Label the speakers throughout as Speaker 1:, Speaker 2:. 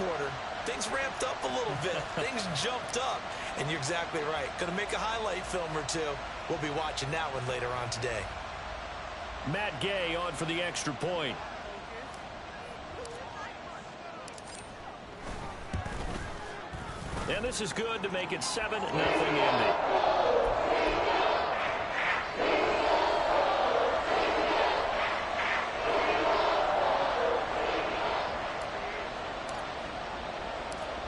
Speaker 1: quarter, things ramped up a little bit. Things jumped up. And you're exactly right. Going to make a highlight film or two. We'll be watching that one later on today.
Speaker 2: Matt Gay on for the extra point. And this is good to make it 7-0 Indy.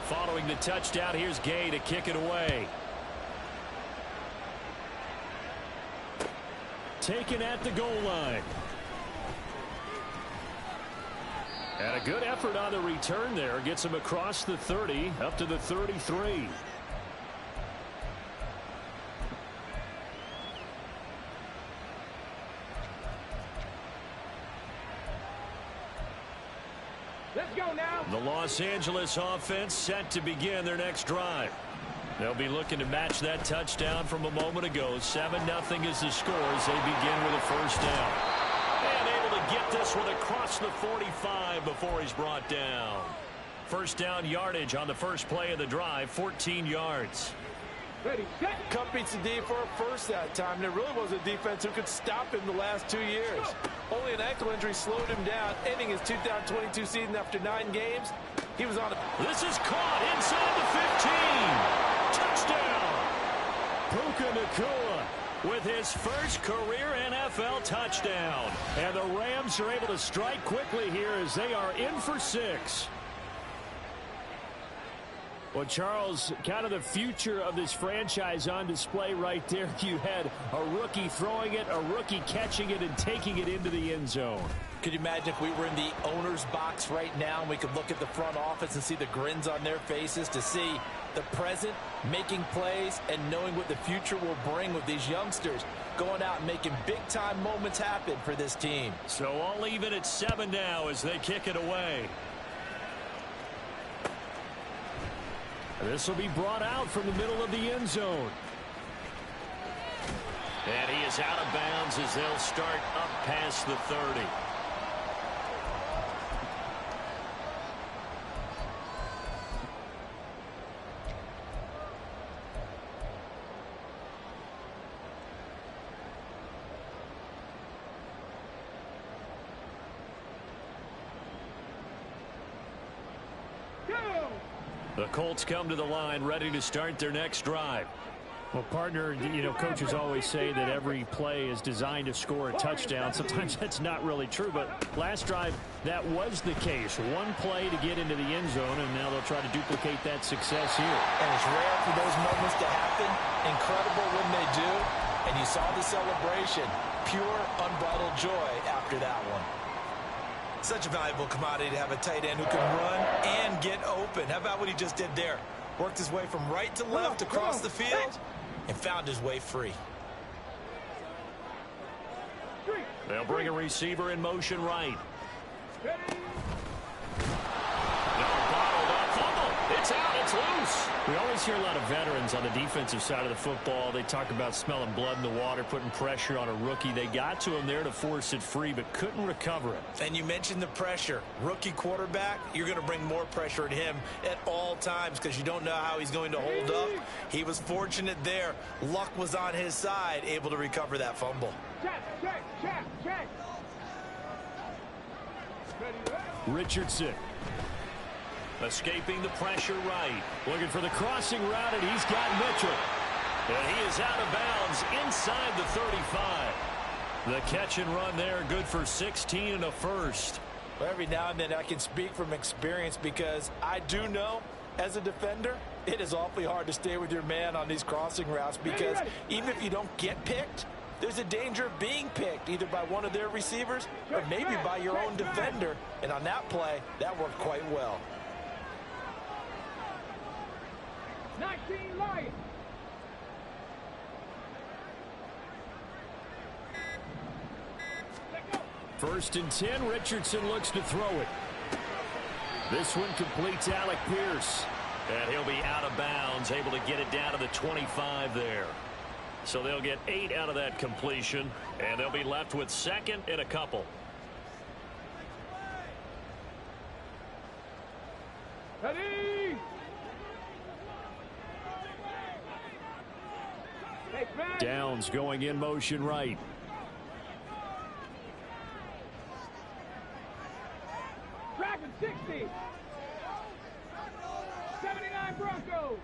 Speaker 2: Following the touchdown, here's Gay to kick it away. Taken at the goal line. And a good effort on the return there. Gets him across the 30, up to the 33.
Speaker 3: Let's go now.
Speaker 2: The Los Angeles offense set to begin their next drive. They'll be looking to match that touchdown from a moment ago. 7-0 is the score as they begin with a first down. And able to get this one across the 45 before he's brought down. First down yardage on the first play of the drive, 14 yards.
Speaker 3: Ready, set.
Speaker 1: Cup beats the D for a first that time. There really was a defense who could stop him the last 2 years. Only an ankle injury slowed him down, ending his 2022 season after 9 games. He was on a...
Speaker 2: This is caught inside the 15. Touchdown. Puka Nacua with his first career NFL touchdown. And the Rams are able to strike quickly here as they are in for 6. Well, Charles, kind of the future of this franchise on display right there. You had a rookie throwing it, a rookie catching it, and taking it into the end zone.
Speaker 1: Could you imagine if we were in the owner's box right now and we could look at the front office and see the grins on their faces to see the present making plays and knowing what the future will bring with these youngsters going out and making big-time moments happen for this team.
Speaker 2: So all even at 7 now as they kick it away. This will be brought out from the middle of the end zone. And he is out of bounds as they'll start up past the 30. The Colts come to the line ready to start their next drive. Well, partner, you know, coaches always say that every play is designed to score a touchdown. Sometimes that's not really true, but last drive, that was the case. One play to get into the end zone, and now they'll try to duplicate that success here.
Speaker 1: And it's rare for those moments to happen. Incredible when they do. And you saw the celebration. Pure, unbridled joy after that one. Such a valuable commodity to have a tight end who can run and get open. How about what he just did there? Worked his way from right to left across the field and found his way free.
Speaker 2: They'll bring a receiver in motion right. Bottled up fumble. It's out. It's loose. We always hear a lot of veterans on the defensive side of the football. They talk about smelling blood in the water, putting pressure on a rookie. They got to him there to force it free, but couldn't recover it.
Speaker 1: And you mentioned the pressure. Rookie quarterback, you're going to bring more pressure at him at all times because you don't know how he's going to hold up. He was fortunate there. Luck was on his side, able to recover that fumble.
Speaker 3: Check.
Speaker 2: Richardson. Escaping the pressure right. Looking for the crossing route, and he's got Mitchell. And he is out of bounds inside the 35. The catch and run there, good for 16 and a first.
Speaker 1: Well, every now and then I can speak from experience because I do know, as a defender, it is awfully hard to stay with your man on these crossing routes because even if you don't get picked, there's a danger of being picked either by one of their receivers or maybe by your own defender. And on that play, that worked quite well.
Speaker 3: 19 Lions.
Speaker 2: First and 10, Richardson looks to throw it. This one completes Alec Pierce. And he'll be out of bounds, able to get it down to the 25 there. So they'll get 8 out of that completion, and they'll be left with second and a couple.
Speaker 3: Ready.
Speaker 2: Downs going in motion right.
Speaker 3: Tracking 60. 79 Broncos.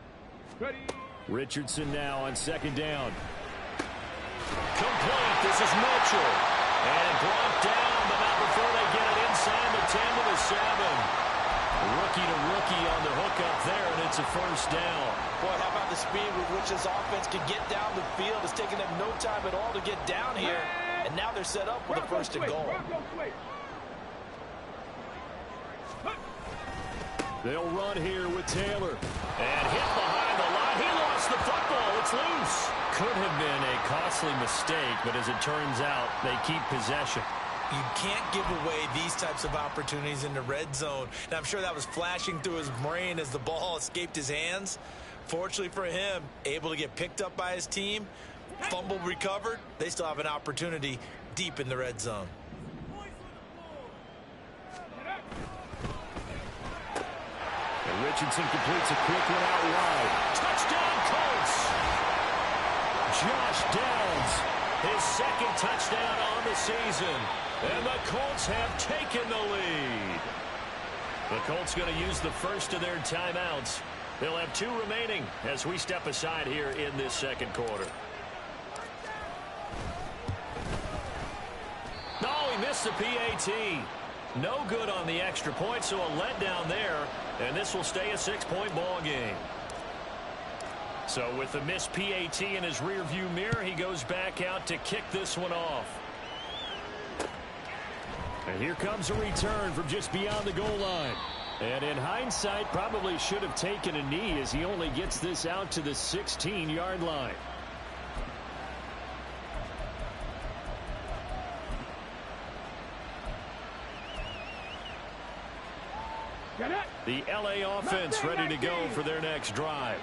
Speaker 3: Ready.
Speaker 2: Richardson now on second down.
Speaker 1: Complete. This is Mitchell.
Speaker 2: And brought down, but not before they get it inside the 10 to the 7. Rookie to rookie on the hook up there, and it's a first down.
Speaker 1: Boy, how about the speed with which this offense can get down the field? It's taking them no time at all to get down here. And now they're set up with a first and goal.
Speaker 2: They'll run here with Taylor. And hit behind the line. He lost the football. It's loose. Could have been a costly mistake, but as it turns out, they keep possession.
Speaker 1: You can't give away these types of opportunities in the red zone. Now, I'm sure that was flashing through his brain as the ball escaped his hands. Fortunately for him, able to get picked up by his team, fumble recovered. They still have an opportunity deep in the red zone.
Speaker 2: And Richardson completes a quick one out wide. Touchdown, Colts! Josh Downs, his second touchdown on the season. And the Colts have taken the lead. The Colts going to use the first of their timeouts. They'll have 2 remaining as we step aside here in this second quarter. No, he missed the PAT. No good on the extra point, so a letdown there. And this will stay a 6-point ball game. So with the missed PAT in his rearview mirror, he goes back out to kick this one off. And here comes a return from just beyond the goal line. And in hindsight, probably should have taken a knee as he only gets this out to the 16-yard line. The LA offense ready to go for their next drive.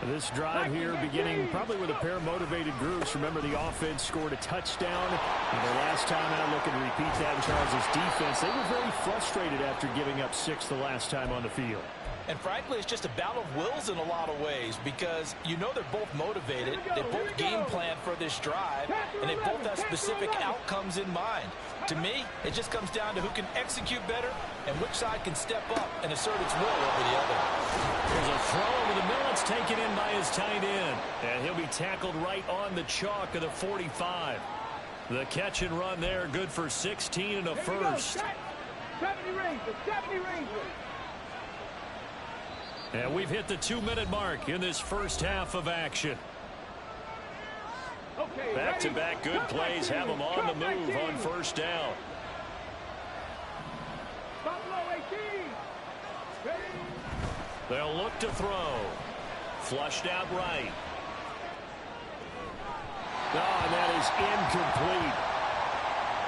Speaker 2: This drive here beginning probably with a pair of motivated groups. Remember, the offense scored a touchdown. And the last time out, looking to repeat that in Charles' defense. They were very frustrated after giving up 6 the last time on the field.
Speaker 1: And frankly, it's just a battle of wills in a lot of ways because you know they're both motivated. They both game plan for this drive, and they both have specific outcomes in mind. To me, it just comes down to who can execute better and which side can step up and assert its will over the other.
Speaker 2: There's a throw over the middle. It's taken in by his tight end. And he'll be tackled right on the chalk of the 45. The catch and run there, good for 16 and a first.
Speaker 3: 70 Rangers, 70 Rangers.
Speaker 2: And we've hit the 2-minute mark in this first half of action. Back-to-back good plays have them on the move on first down. They'll look to throw. Flushed out right. Oh, and that is incomplete.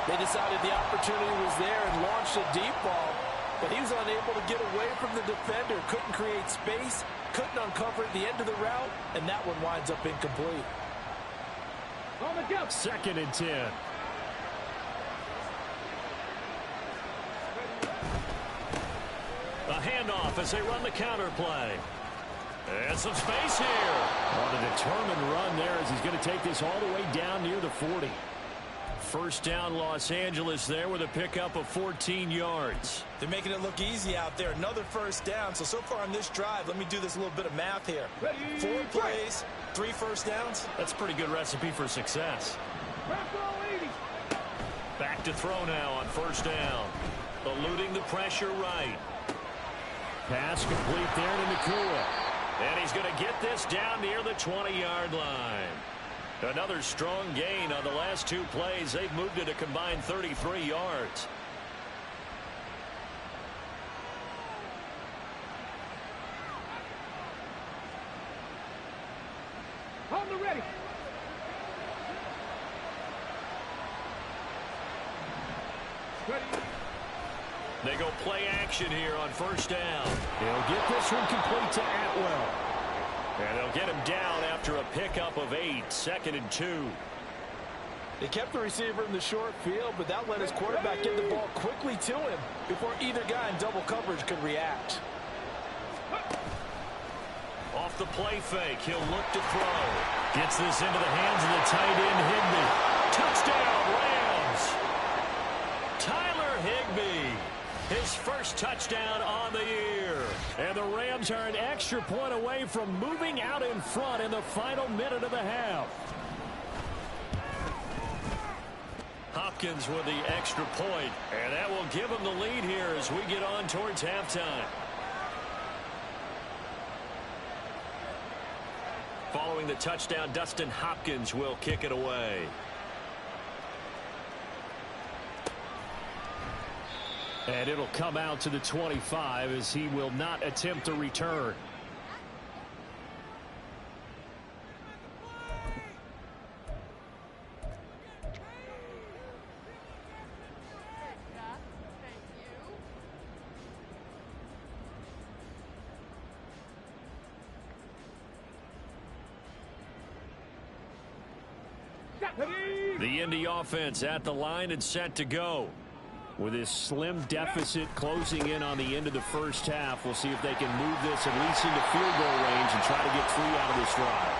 Speaker 1: They decided the opportunity was there and launched a deep ball, but he was unable to get away from the defender. Couldn't create space, couldn't uncover the end of the route, and that one winds up incomplete.
Speaker 3: On the jump.
Speaker 2: 2nd and 10. A handoff as they run the counter play. And some space here. On a determined run there as he's going to take this all the way down near the 40. First down, Los Angeles there with a pickup of 14 yards.
Speaker 1: They're making it look easy out there. Another first down. So far on this drive, let me do this little bit of math here. 4 plays, 3 first downs.
Speaker 2: That's a pretty good recipe for success. Back to throw now on first down. Eluding the pressure right. Pass complete there to Nakua. And he's going to get this down near the 20-yard line. Another strong gain on the last 2 plays. They've moved it a combined 33 yards.
Speaker 3: On the ready.
Speaker 2: They go play action here on first down. He'll get this one complete to Atwell. And they'll get him down after a pickup of 8, 2nd and 2.
Speaker 1: They kept the receiver in the short field, but that let his quarterback get the ball quickly to him before either guy in double coverage could react.
Speaker 2: off the play fake. He'll look to throw. Gets this into the hands of the tight end, Higbee. Touchdown, Rams. Tyler Higbee. His first touchdown on the year. And the Rams are an extra point away from moving out in front in the final minute of the half. Hopkins with the extra point, and that will give him the lead here as we get on towards halftime. Following the touchdown, Dustin Hopkins will kick it away. And it'll come out to the 25 as he will not attempt a return. The Indy offense at the line and set to go. With this slim deficit closing in on the end of the first half, we'll see if they can move this at least into field goal range and try to get 3 out of this drive.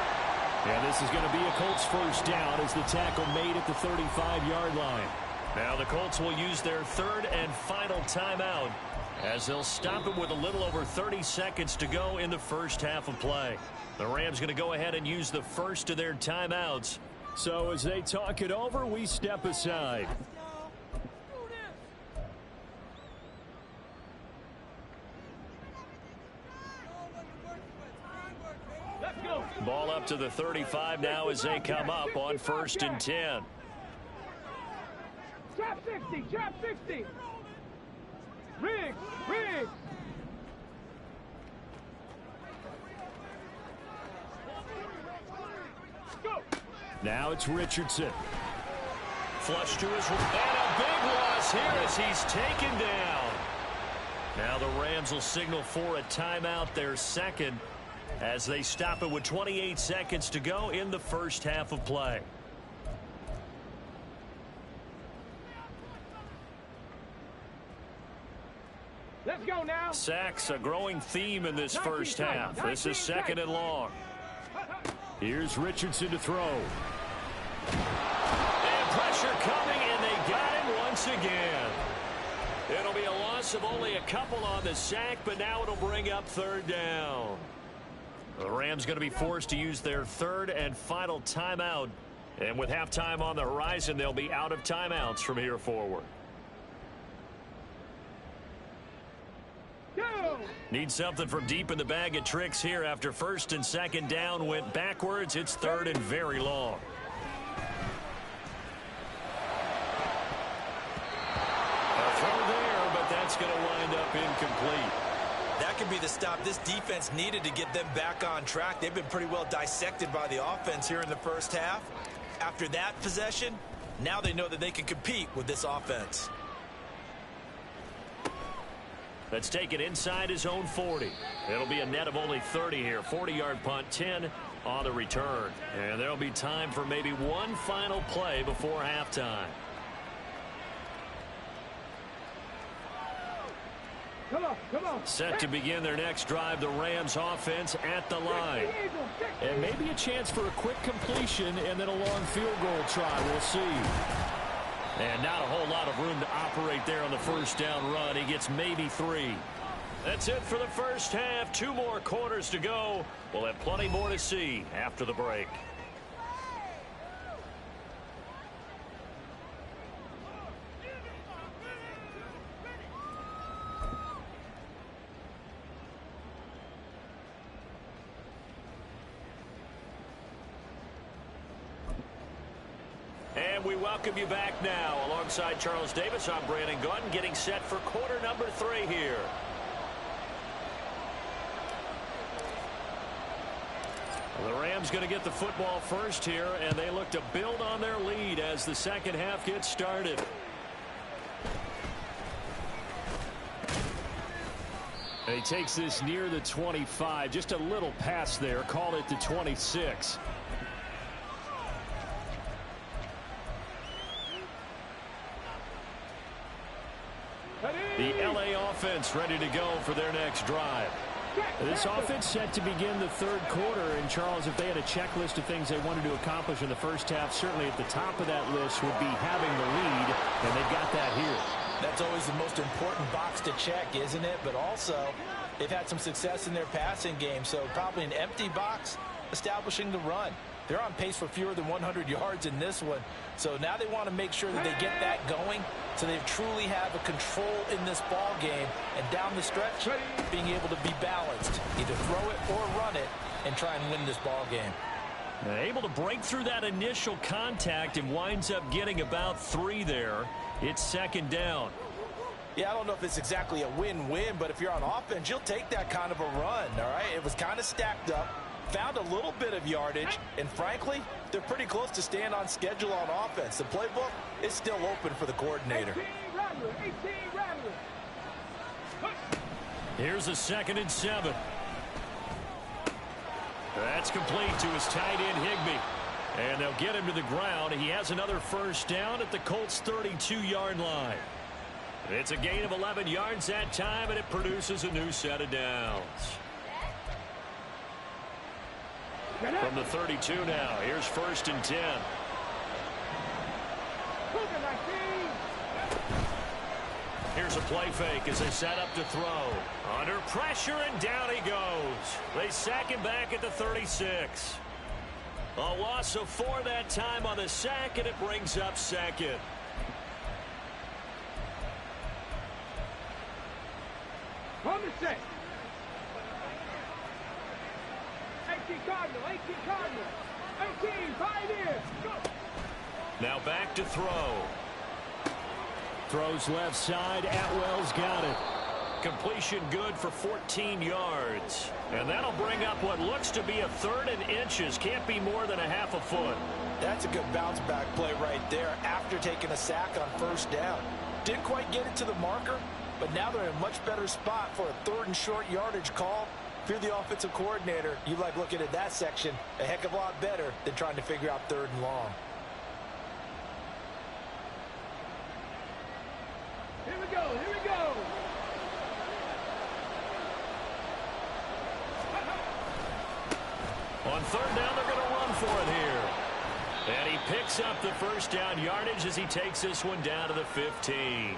Speaker 2: And this is going to be a Colts first down as the tackle made at the 35-yard line. Now the Colts will use their third and final timeout as they'll stop it with a little over 30 seconds to go in the first half of play. The Rams going to go ahead and use the first of their timeouts. So as they talk it over, we step aside. Ball up to the 35 now as they come up on 1st and 10.
Speaker 3: Trap 60, trap 60. Riggs, Riggs. Go.
Speaker 2: Now it's Richardson. Flush to his right. And a big loss here as he's taken down. Now the Rams will signal for a timeout, their second, as they stop it with 28 seconds to go in the first half of play.
Speaker 3: Let's go now.
Speaker 2: Sacks, a growing theme in this first half. This is 2nd and long. Here's Richardson to throw. And pressure coming, and they got him once again. It'll be a loss of only a couple on the sack, but now it'll bring up 3rd down. The Rams going to be forced to use their third and final timeout. And with halftime on the horizon, they'll be out of timeouts from here forward.
Speaker 3: Go.
Speaker 2: Need something from deep in the bag of tricks here after 1st and 2nd down went backwards. It's 3rd and very long. A throw there, but that's going to wind up incomplete.
Speaker 1: That could be the stop this defense needed to get them back on track. They've been pretty well dissected by the offense here in the first half. After that possession, now they know that they can compete with this offense.
Speaker 2: Let's take it inside his own 40. It'll be a net of only 30 here. 40-yard punt, 10 on the return. And there'll be time for maybe one final play before halftime.
Speaker 3: Come on, come on.
Speaker 2: Set to begin their next drive, the Rams offense at the line. And maybe a chance for a quick completion and then a long field goal try. We'll see. And not a whole lot of room to operate there on the first down run. He gets maybe 3. That's it for the first half. 2 more quarters to go. We'll have plenty more to see after the break. And we welcome you back now. Alongside Charles Davis, I'm Brandon Gaudin, getting set for quarter number 3 here. The Rams going to get the football first here, and they look to build on their lead as the second half gets started. And he takes this near the 25, just a little pass there, call it the 26. The LA offense ready to go for their next drive. This offense set to begin the third quarter. And, Charles, if they had a checklist of things they wanted to accomplish in the first half, certainly at the top of that list would be having the lead, and they've got that here.
Speaker 1: That's always the most important box to check, isn't it? But also, they've had some success in their passing game, so probably an empty box establishing the run. They're on pace for fewer than 100 yards in this one. So now they want to make sure that they get that going so they truly have a control in this ball game. And down the stretch, being able to be balanced. Either throw it or run it and try and win this ball game.
Speaker 2: Able to break through that initial contact and winds up getting about 3 there. It's second down.
Speaker 1: Yeah, I don't know if it's exactly a win-win, but if you're on offense, you'll take that kind of a run, all right? It was kind of stacked up. Found a little bit of yardage, and frankly, they're pretty close to staying on schedule on offense. The playbook is still open for the coordinator.
Speaker 3: 18 Rattler.
Speaker 2: Here's a 2nd and 7. That's complete to his tight end, Higbee. And they'll get him to the ground. He has another first down at the Colts' 32-yard line. It's a gain of 11 yards that time, and it produces a new set of downs. From the 32 now, here's 1st and 10. Here's a play fake as they set up to throw. Under pressure, and down he goes. They sack him back at the 36. A loss of 4 that time on the sack, and it brings up 2nd.
Speaker 3: On the set. 18 Cardinal. 18, 5 in. Go.
Speaker 2: Now back to throw. Throws left side. Atwell's got it. Completion good for 14 yards. And that'll bring up what looks to be a 3rd and inches. Can't be more than a half a foot.
Speaker 1: That's a good bounce back play right there after taking a sack on 1st down. Didn't quite get it to the marker, but now they're in a much better spot for a 3rd and short yardage call. If you're the offensive coordinator, you like looking at that section a heck of a lot better than trying to figure out 3rd and long.
Speaker 3: Here we go.
Speaker 2: On 3rd down, they're going to run for it here. And he picks up the first down yardage as he takes this one down to the 15.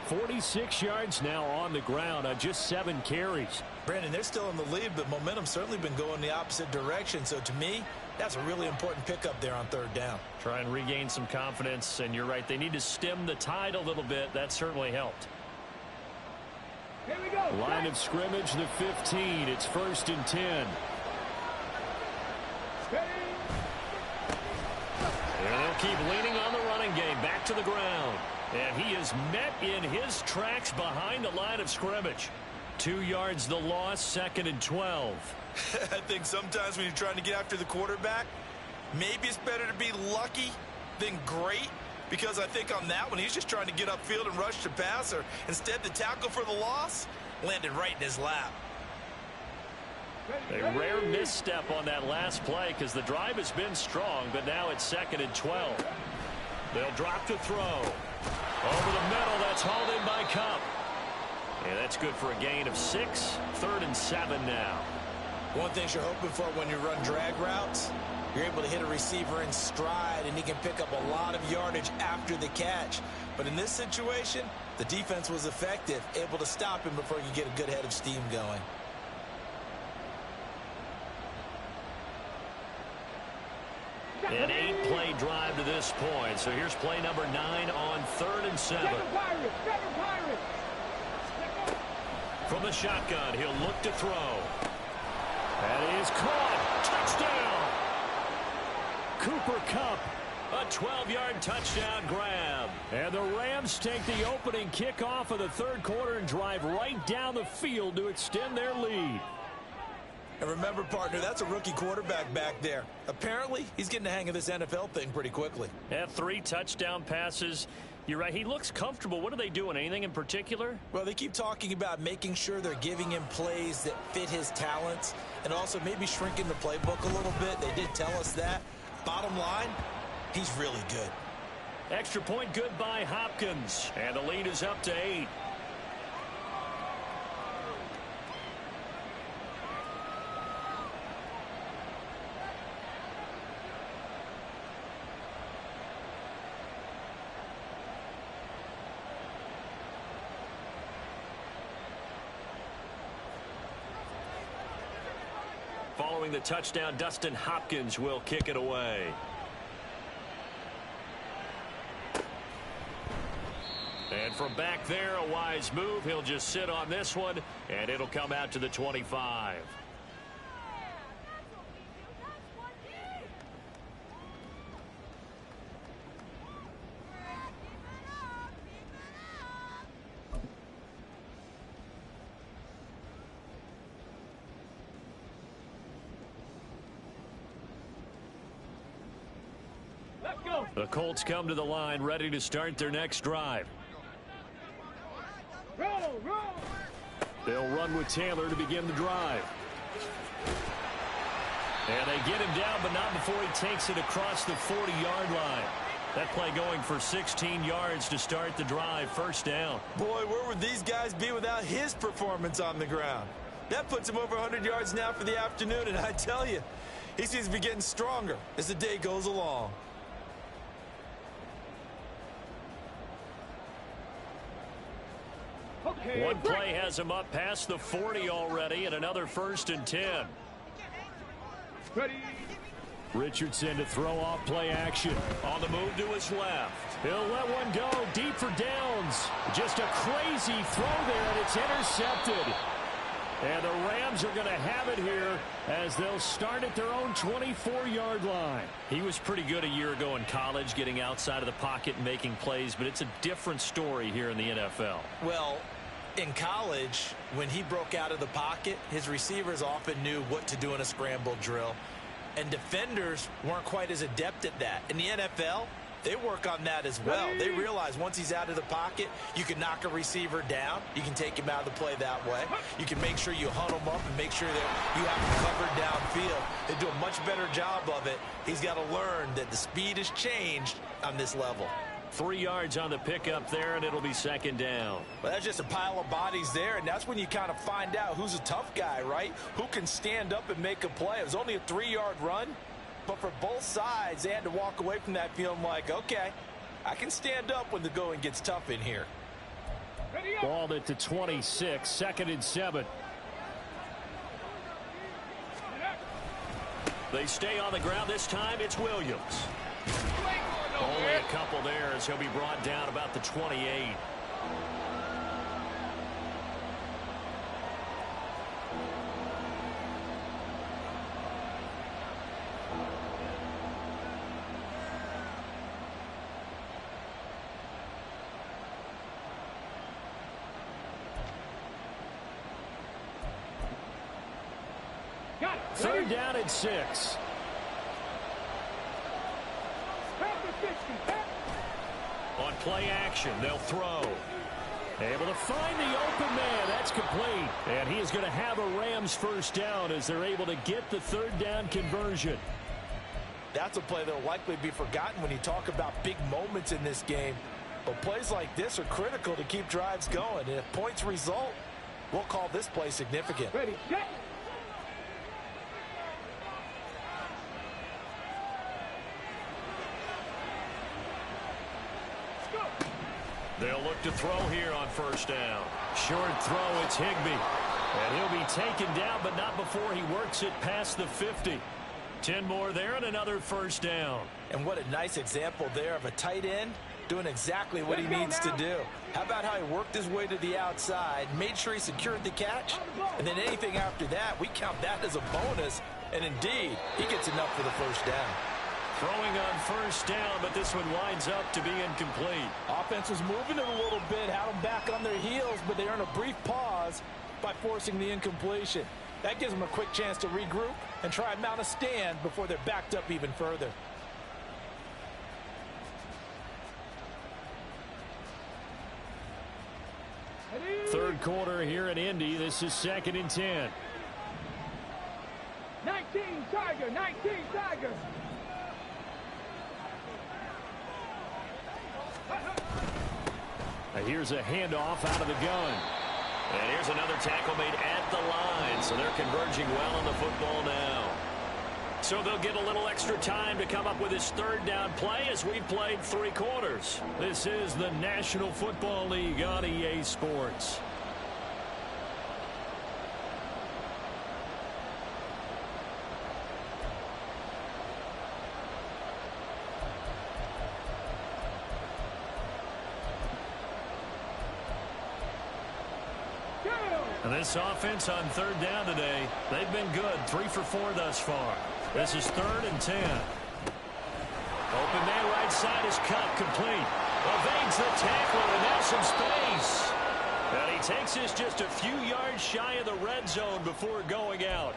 Speaker 2: 46 yards now on the ground on just 7 carries.
Speaker 1: Brandon, they're still in the lead, but momentum's certainly been going the opposite direction. So to me, that's a really important pickup there on 3rd down. Try
Speaker 2: and regain some confidence, and you're right. They need to stem the tide a little bit. That certainly helped.
Speaker 3: Here we go.
Speaker 2: Line of scrimmage, the 15. It's 1st and 10. And they'll keep leaning on the running game. Back to the ground. And he is met in his tracks behind the line of scrimmage. 2 yards the loss, 2nd and 12.
Speaker 1: I think sometimes when you're trying to get after the quarterback, maybe it's better to be lucky than great. Because I think on that one, he's just trying to get upfield and rush the passer. Instead, the tackle for the loss landed right in his lap.
Speaker 2: A rare misstep on that last play because the drive has been strong, but now it's 2nd and 12. They'll drop to throw. Over the middle, that's hauled in by Kupp. And that's good for a gain of 6. 3rd and 7 now.
Speaker 1: One thing you're hoping for when you run drag routes, you're able to hit a receiver in stride, and he can pick up a lot of yardage after the catch. But in this situation, the defense was effective, able to stop him before he could get a good head of steam going.
Speaker 2: An 8-play drive to this point. So here's play number 9 on 3rd and 7. From the shotgun, he'll look to throw. That is caught. Touchdown. Cooper Kupp. A 12-yard touchdown grab. And the Rams take the opening kickoff of the 3rd quarter and drive right down the field to extend their lead.
Speaker 1: And remember, partner, that's a rookie quarterback back there. Apparently, he's getting the hang of this NFL thing pretty quickly.
Speaker 2: Yeah, 3 touchdown passes. You're right. He looks comfortable. What are they doing? Anything in particular?
Speaker 1: Well, they keep talking about making sure they're giving him plays that fit his talents and also maybe shrinking the playbook a little bit. They did tell us that. Bottom line, he's really good.
Speaker 2: Extra point good by Hopkins. And the lead is up to 8. Following the touchdown, Dustin Hopkins will kick it away. And from back there, a wise move. He'll just sit on this one, and it'll come out to the 25.
Speaker 3: Let's go.
Speaker 2: The Colts come to the line, ready to start their next drive.
Speaker 3: Roll, roll.
Speaker 2: They'll run with Taylor to begin the drive. And they get him down, but not before he takes it across the 40-yard line. That play going for 16 yards to start the drive. First down.
Speaker 1: Boy, where would these guys be without his performance on the ground? That puts him over 100 yards now for the afternoon, and I tell you, he seems to be getting stronger as the day goes along.
Speaker 3: Okay,
Speaker 2: One play has him up past the 40 already, and another 1st and 10.
Speaker 3: Ready.
Speaker 2: Richardson to throw off play action. On the move to his left. He'll let one go deep for Downs. Just a crazy throw there, and it's intercepted. And the Rams are going to have it here as they'll start at their own 24-yard line. He was pretty good a year ago in college, getting outside of the pocket and making plays, but it's a different story here in the NFL.
Speaker 1: Well, in college, when he broke out of the pocket, his receivers often knew what to do in a scramble drill. And defenders weren't quite as adept at that. In the NFL, they work on that as well. They realize once he's out of the pocket, you can knock a receiver down. You can take him out of the play that way. You can make sure you huddle him up and make sure that you have him covered downfield. They do a much better job of it. He's got to learn that the speed has changed on this level.
Speaker 2: 3 yards on the pickup there, and it'll be 2nd down.
Speaker 1: Well, that's just a pile of bodies there, and that's when you kind of find out who's a tough guy, right? Who can stand up and make a play. It was only a 3-yard run, but for both sides, they had to walk away from that feeling like, okay, I can stand up when the going gets tough in here.
Speaker 3: Ready up.
Speaker 2: Balled at the 26, 2nd and 7. They stay on the ground. This time it's Williams. Only a couple there as he'll be brought down about the 28.
Speaker 3: Got it.
Speaker 2: 3rd down and 6. On play action, they'll throw. Able to find the open man. That's complete. And he is going to have a Rams first down as they're able to get the 3rd down conversion.
Speaker 1: That's a play that will likely be forgotten when you talk about big moments in this game. But plays like this are critical to keep drives going. And if points result, we'll call this play significant.
Speaker 3: Ready, set.
Speaker 2: They'll look to throw here on 1st down. Short throw, it's Higbee. And he'll be taken down, but not before he works it past the 50. 10 more there and another 1st down.
Speaker 1: And what a nice example there of a tight end doing exactly what he needs to do. How about how he worked his way to the outside, made sure he secured the catch, and then anything after that, we count that as a bonus. And indeed, he gets enough for the 1st down.
Speaker 2: Throwing on 1st down, but this one winds up to be incomplete.
Speaker 1: Offense was moving it a little bit, had them back on their heels, but they earn a brief pause by forcing the incompletion. That gives them a quick chance to regroup and try and mount a stand before they're backed up even further.
Speaker 3: Ready.
Speaker 2: 3rd quarter here in Indy. This is 2nd and 10.
Speaker 3: 19 Tiger, 19 Tiger.
Speaker 2: And here's a handoff out of the gun. And here's another tackle made at the line. So they're converging well on the football now. So they'll get a little extra time to come up with his 3rd down play as we've played 3 quarters. This is the National Football League on EA Sports. And this offense on third down today, they've been good. 3 for 4 thus far. This is 3rd and 10. Open man right side is cut complete. Evades the tackler and now some space. And he takes this just a few yards shy of the red zone before going out.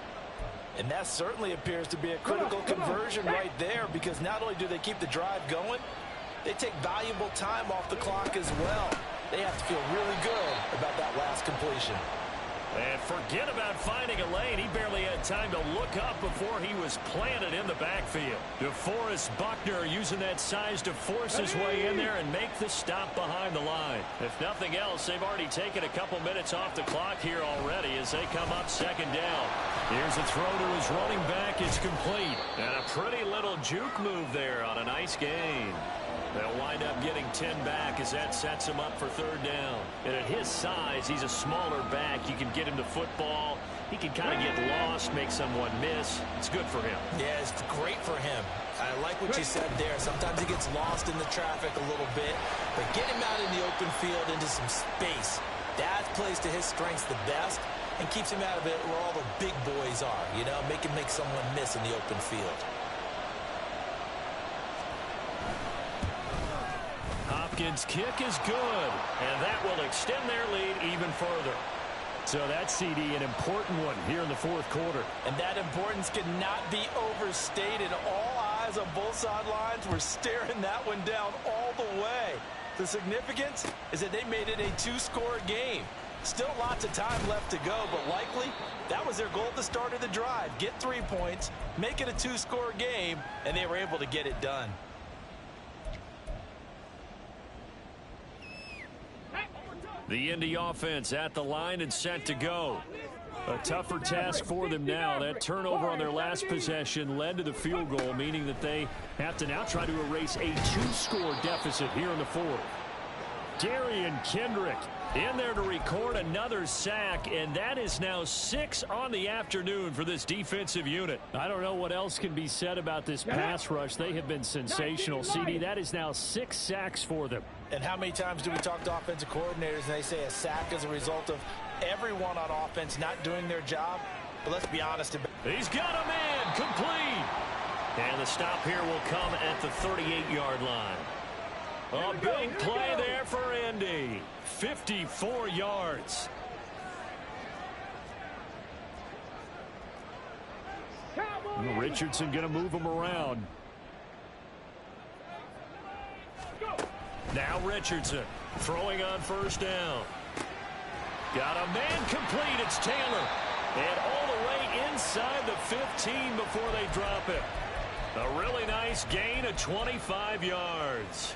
Speaker 1: And that certainly appears to be a critical conversion right there, because not only do they keep the drive going, they take valuable time off the clock as well. They have to feel really good about that last completion.
Speaker 2: And forget about finding a lane. He barely had time to look up before he was planted in the backfield. DeForest Buckner using that size to force his way in there and make the stop behind the line. If nothing else, they've already taken a couple minutes off the clock here already as they come up 2nd down. Here's a throw to his running back. It's complete. And a pretty little juke move there on a nice gain. They'll wind up getting 10 back as that sets him up for 3rd down. And at his size, he's a smaller back. You can get him to football. He can kind of get lost, make someone miss. It's good for him.
Speaker 1: Yeah, it's great for him. I like what you said there. Sometimes he gets lost in the traffic a little bit, but get him out in the open field into some space. That plays to his strengths the best and keeps him out of it where all the big boys are. You know, make him make someone miss in the open field.
Speaker 2: Hopkins' kick is good, and that will extend their lead even further. So that CD, an important one here in the 4th quarter.
Speaker 1: And that importance cannot be overstated. All eyes on both sidelines were staring that one down all the way. The significance is that they made it a 2-score game. Still lots of time left to go, but likely that was their goal at the start of the drive. Get 3 points, make it a 2-score game, and they were able to get it done.
Speaker 2: The Indy offense at the line and set to go. A tougher task for them now. That turnover on their last possession led to the field goal, meaning that they have to now try to erase a 2-score deficit here in the 4th. Darian Kendrick in there to record another sack, and that is now 6 on the afternoon for this defensive unit. I don't know what else can be said about this pass rush. They have been sensational. CD, that is now 6 sacks for them.
Speaker 1: And how many times do we talk to offensive coordinators and they say a sack is a result of everyone on offense not doing their job? But let's be honest.
Speaker 2: He's got a man complete. And the stop here will come at the 38-yard line. A big play there for Indy. 54 yards. Richardson going to move him around. Now Richardson throwing on 1st down. Got a man complete. It's Taylor. And all the way inside the 15 before they drop it. A really nice gain of 25 yards.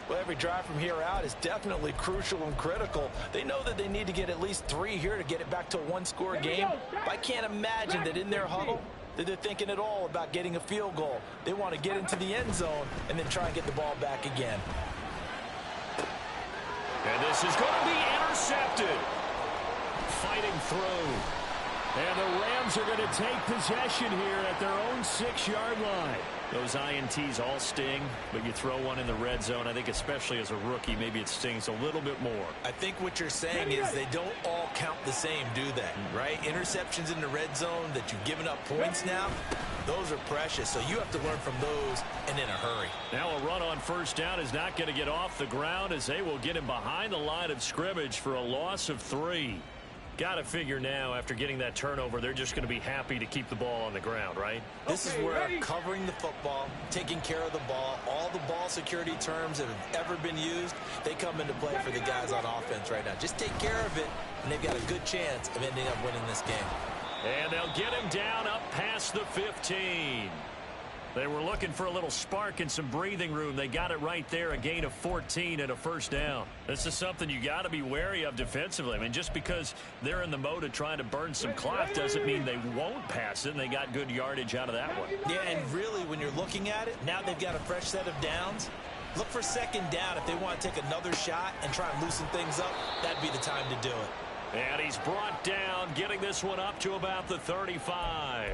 Speaker 1: Well, every drive from here out is definitely crucial and critical. They know that they need to get at least 3 here to get it back to a 1-score game. But I can't imagine that in their huddle that they're thinking at all about getting a field goal. They want to get into the end zone and then try and get the ball back again.
Speaker 2: And this is going to be intercepted. Fighting through. And the Rams are going to take possession here at their own 6-yard line. Those INTs all sting, but you throw one in the red zone. I think especially as a rookie, maybe it stings a little bit more.
Speaker 1: I think what you're saying is they don't all count the same, do they? Right? Interceptions in the red zone that you've given up points now, those are precious. So you have to learn from those and in a hurry.
Speaker 2: Now a run on 1st down is not going to get off the ground as they will get him behind the line of scrimmage for a loss of 3. Got to figure now, after getting that turnover, they're just going to be happy to keep the ball on the ground, right?
Speaker 1: This is where covering the football, taking care of the ball, all the ball security terms that have ever been used, they come into play for the guys on offense right now. Just take care of it, and they've got a good chance of ending up winning this game.
Speaker 2: And they'll get him down up past the 15. They were looking for a little spark and some breathing room. They got it right there, a gain of 14 and a 1st down. This is something you got to be wary of defensively. I mean, just because they're in the mode of trying to burn some clock doesn't mean they won't pass it, and they got good yardage out of that one.
Speaker 1: Yeah, and really, when you're looking at it, now they've got a fresh set of downs. Look for 2nd down. If they want to take another shot and try and loosen things up, that'd be the time to do it.
Speaker 2: And he's brought down, getting this one up to about the 35.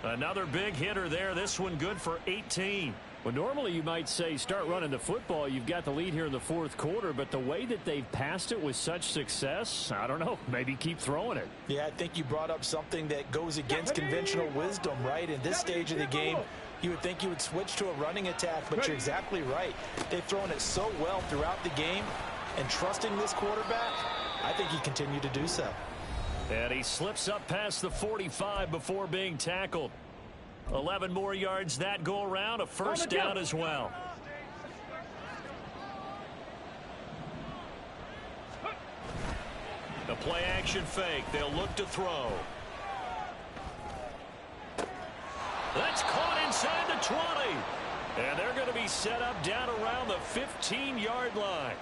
Speaker 2: Another big hitter there. This one good for 18. Well, normally you might say start running the football. You've got the lead here in the fourth quarter, but the way that they've passed it with such success, I don't know, maybe keep throwing it.
Speaker 1: Yeah, I think you brought up something that goes against conventional wisdom, right? In this stage of the game, you would think you would switch to a running attack, but you're exactly right. They've thrown it so well throughout the game, and trusting this quarterback, I think he continued to do so.
Speaker 2: And he slips up past the 45 before being tackled. 11 more yards that go around, a first down as well. The play action fake. They'll look to throw. That's caught inside the 20. And they're going to be set up down around the 15-yard line.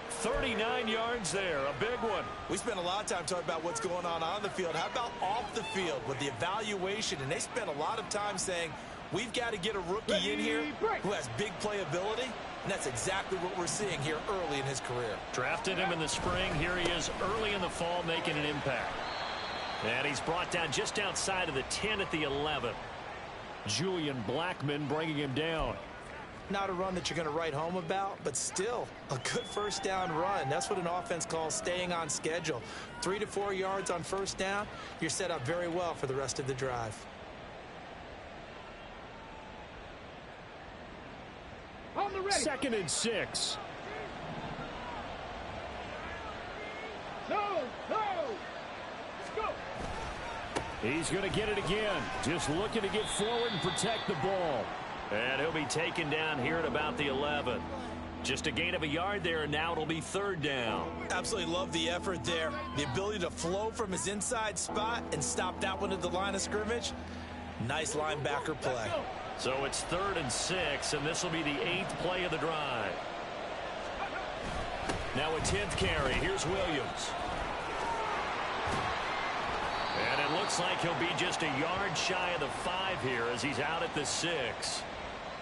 Speaker 2: 39 yards there, a big one.
Speaker 1: We spent a lot of time talking about what's going on the field. How about off the field with the evaluation? And they spent a lot of time saying, we've got to get a rookie in here who has big playability. And that's exactly what we're seeing here early in his career.
Speaker 2: Drafted him in the spring. Here he is early in the fall making an impact. And he's brought down just outside of the 10 at the 11. Julian Blackmon bringing him down.
Speaker 1: Not a run that you're going to write home about, but still a good first down run. That's what an offense calls staying on schedule. 3 to 4 yards on first down, you're set up very well for the rest of the drive.
Speaker 3: On the ready.
Speaker 2: 2nd and 6.
Speaker 3: No. Let's go.
Speaker 2: He's going to get it again. Just looking to get forward and protect the ball. And he'll be taken down here at about the 11. Just a gain of a yard there, and now it'll be 3rd down.
Speaker 1: Absolutely love the effort there. The ability to flow from his inside spot and stop that one at the line of scrimmage. Nice linebacker play.
Speaker 2: So it's 3rd and 6, and this will be the 8th play of the drive. Now a 10th carry. Here's Williams. And it looks like he'll be just a yard shy of the 5 here as he's out at the 6.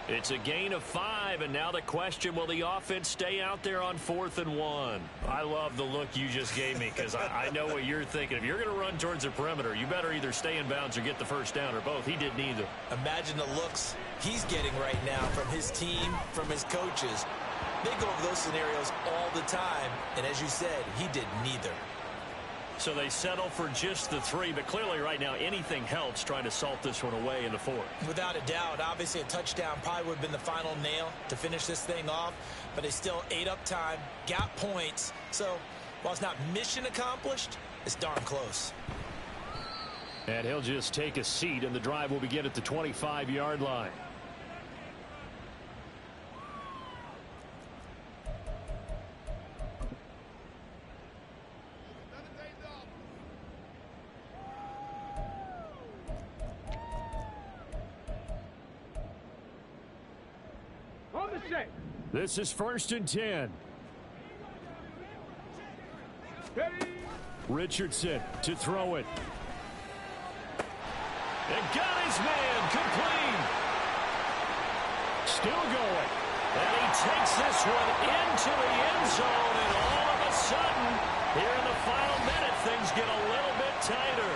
Speaker 2: It's a gain of 5, and now the question, will the offense stay out there on 4th and 1? I love the look you just gave me because I know what you're thinking. If you're going to run towards the perimeter, you better either stay in bounds or get the first down or both. He did neither.
Speaker 1: Imagine the looks he's getting right now from his team, from his coaches. They go over those scenarios all the time, and as you said, he did neither.
Speaker 2: So they settle for just the 3, but clearly right now anything helps trying to salt this one away in the 4th.
Speaker 1: Without a doubt, obviously a touchdown probably would have been the final nail to finish this thing off, but they still ate up time, got points. So while it's not mission accomplished, it's darn close.
Speaker 2: And he'll just take a seat, and the drive will begin at the 25-yard line. This is 1st and 10. Richardson to throw it. And got his man complete. Still going. And he takes this one into the end zone. And all of a sudden, here in the final minute, things get a little bit tighter.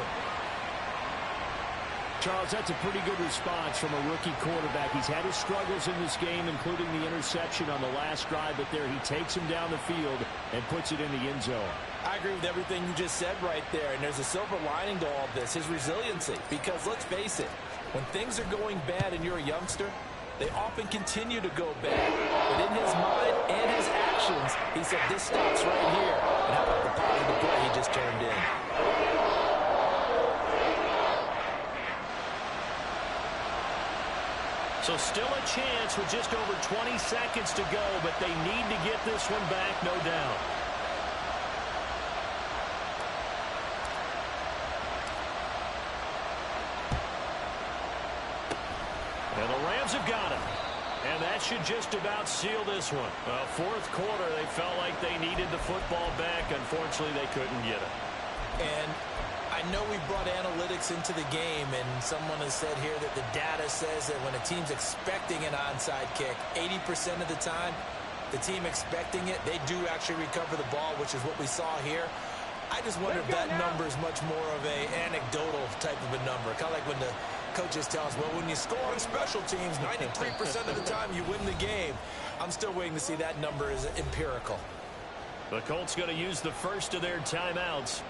Speaker 2: Charles, that's a pretty good response from a rookie quarterback. He's had his struggles in this game, including the interception on the last drive, but there he takes him down the field and puts it in the end zone.
Speaker 1: I agree with everything you just said right there, and there's a silver lining to all of this, his resiliency. Because let's face it, when things are going bad and you're a youngster, they often continue to go bad. But in his mind and his actions, he said, this stops right here. And how about the positive play he just turned in?
Speaker 2: So still a chance with just over 20 seconds to go, but they need to get this one back, no doubt. And the Rams have got him. And that should just about seal this one. Fourth quarter, they felt like they needed the football back. Unfortunately, they couldn't get it.
Speaker 1: And I know we brought analytics into the game, and someone has said here that the data says that when a team's expecting an onside kick, 80% of the time, the team expecting it, they do actually recover the ball, which is what we saw here. I just wonder if that number is much more of a anecdotal type of a number. Kind of like when the coaches tell us, well, when you score on special teams, 93% of the time you win the game. I'm still waiting to see that number is empirical.
Speaker 2: The Colts going to use the first of their timeouts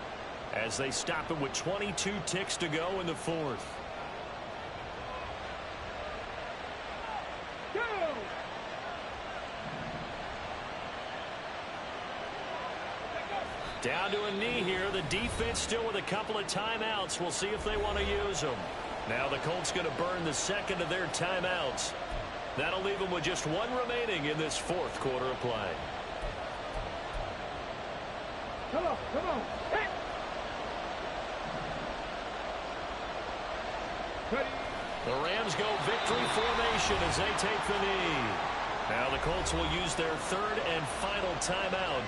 Speaker 2: as they stop it with 22 ticks to go in the fourth.
Speaker 3: Go!
Speaker 2: Down to a knee here. The defense still with a couple of timeouts. We'll see if they want to use them. Now the Colts going to burn the second of their timeouts. That'll leave them with just one remaining in this fourth quarter of play.
Speaker 3: Come on, come on. Hey! Ready.
Speaker 2: The Rams go victory formation as they take the knee. Now the Colts will use their third and final timeout.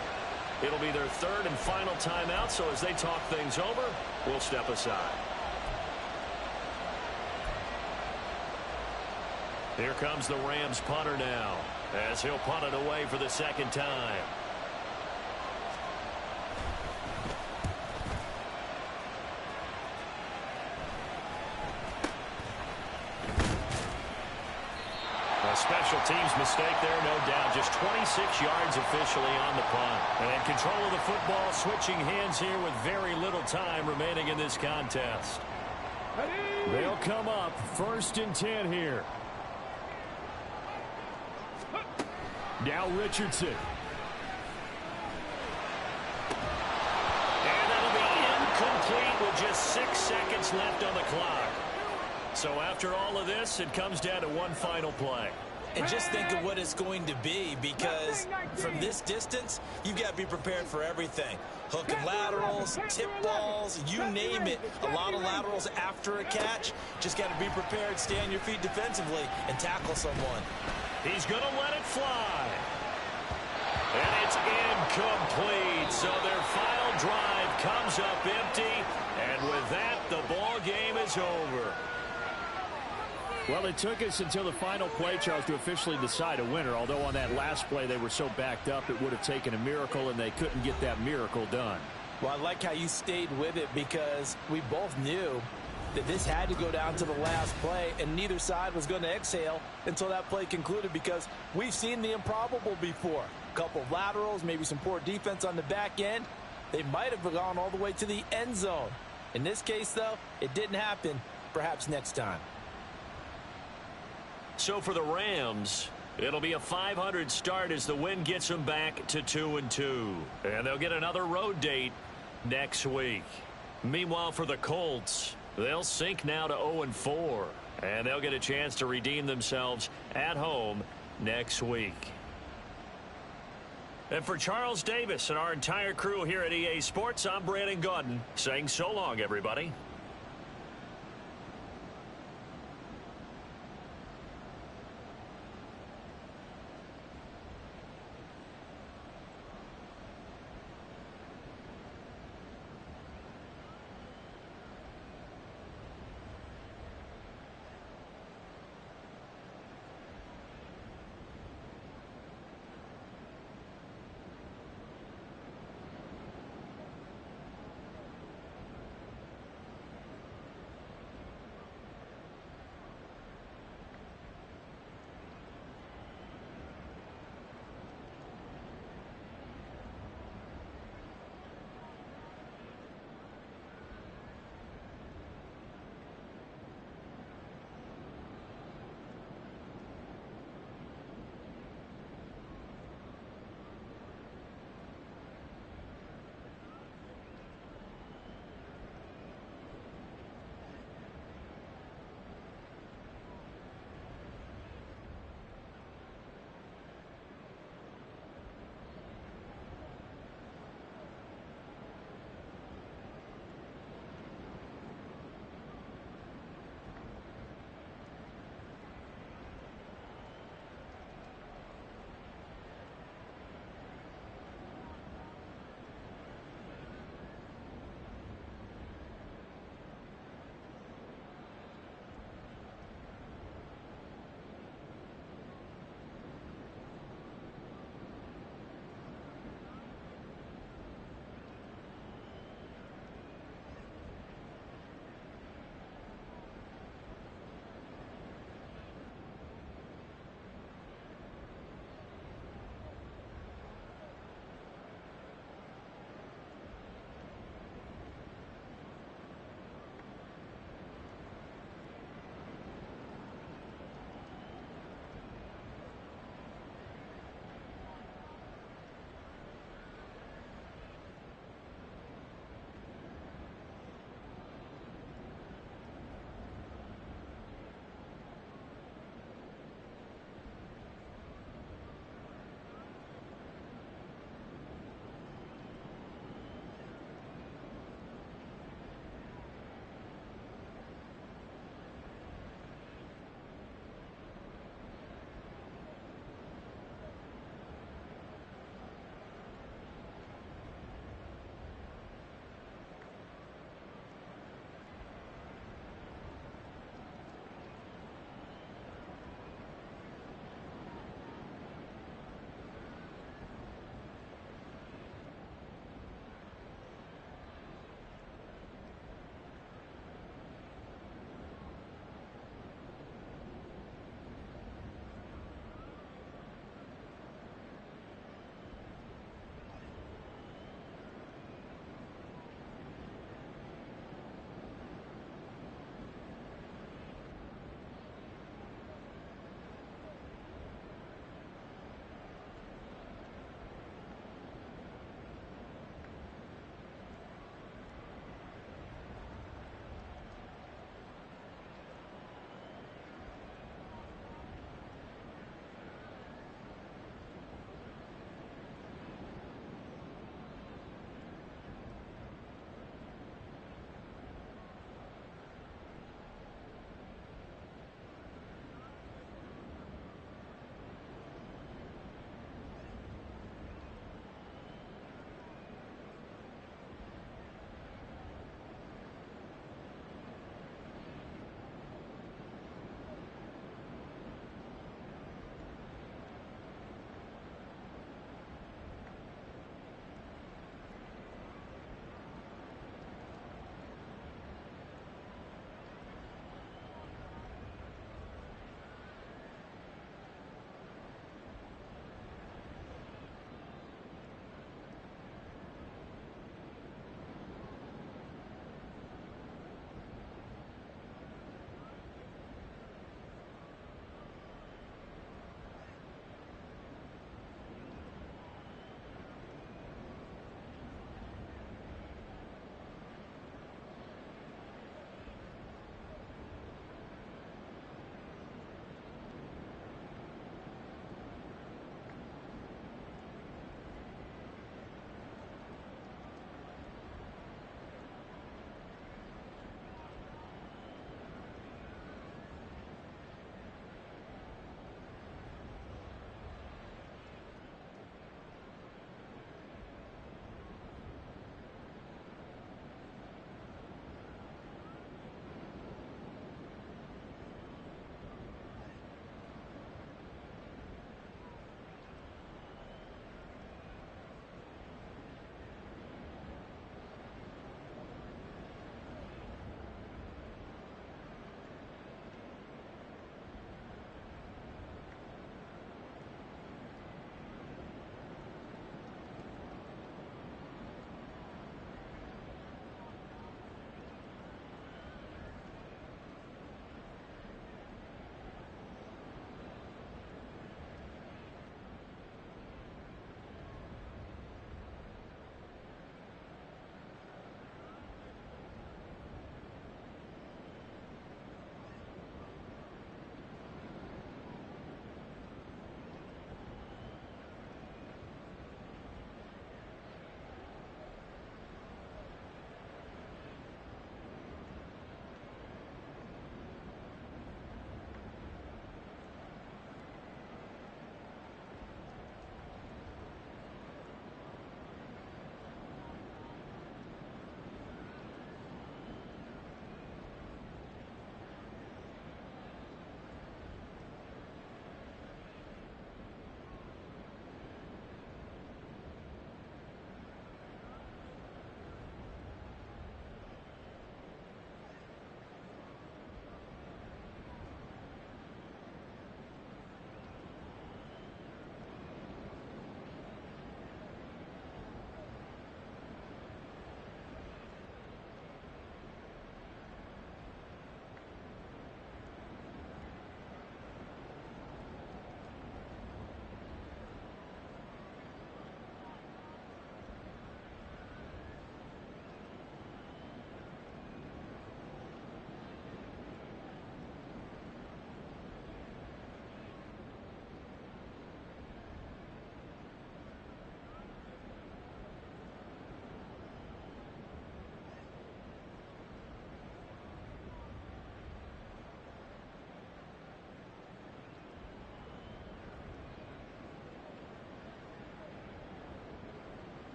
Speaker 2: It'll be their third and final timeout, so as they talk things over, we'll step aside. Here comes the Rams punter now, as he'll punt it away for the second time. A special teams mistake there, no doubt. Just 26 yards officially on the punt. And control of the football, switching hands here with very little time remaining in this contest.
Speaker 3: Ready.
Speaker 2: They'll come up 1st and 10 here. Now Richardson. And that'll be incomplete with just 6 seconds left on the clock. So after all of this, it comes down to one final play.
Speaker 1: And just think of what it's going to be, because from this distance, you've got to be prepared for everything. Hook and laterals, tip balls, you name it. A lot of laterals after a catch. Just got to be prepared, stay on your feet defensively, and tackle someone.
Speaker 2: He's going to let it fly. And it's incomplete. So their final drive comes up empty. And with that, the ball game is over.
Speaker 4: Well, it took us until the final play, Charles, to officially decide a winner. Although on that last play they were so backed up, it would have taken a miracle, and they couldn't get that miracle done.
Speaker 1: Well, I like how you stayed with it, because we both knew that this had to go down to the last play, and neither side was going to exhale until that play concluded, because we've seen the improbable before. A couple of laterals, maybe some poor defense on the back end. They might have gone all the way to the end zone. In this case, though, it didn't happen. Perhaps next time.
Speaker 2: So for the Rams, it'll be a .500 start as the win gets them back to 2-2. And they'll get another road date next week. Meanwhile, for the Colts, they'll sink now to 0-4. And they'll get a chance to redeem themselves at home next week. And for Charles Davis and our entire crew here at EA Sports, I'm Brandon Gaudin saying so long, everybody.